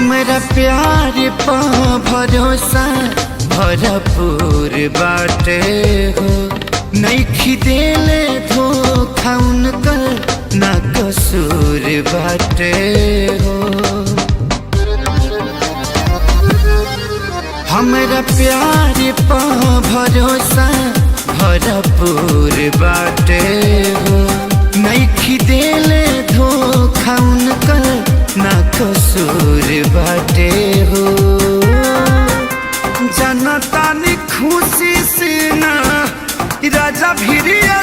हमरा प्यार पा भरोसा भरपूर बाटे हो। नइखी देले धोखा उनकर ना कसूर बाटे हो। हमरा प्यार पा भरोसा भरपूर बाटे हो। नइखी देले धोखा उनकर ना कसूर बाटे हो। जनता ने खुशी से ना राजा भिरिया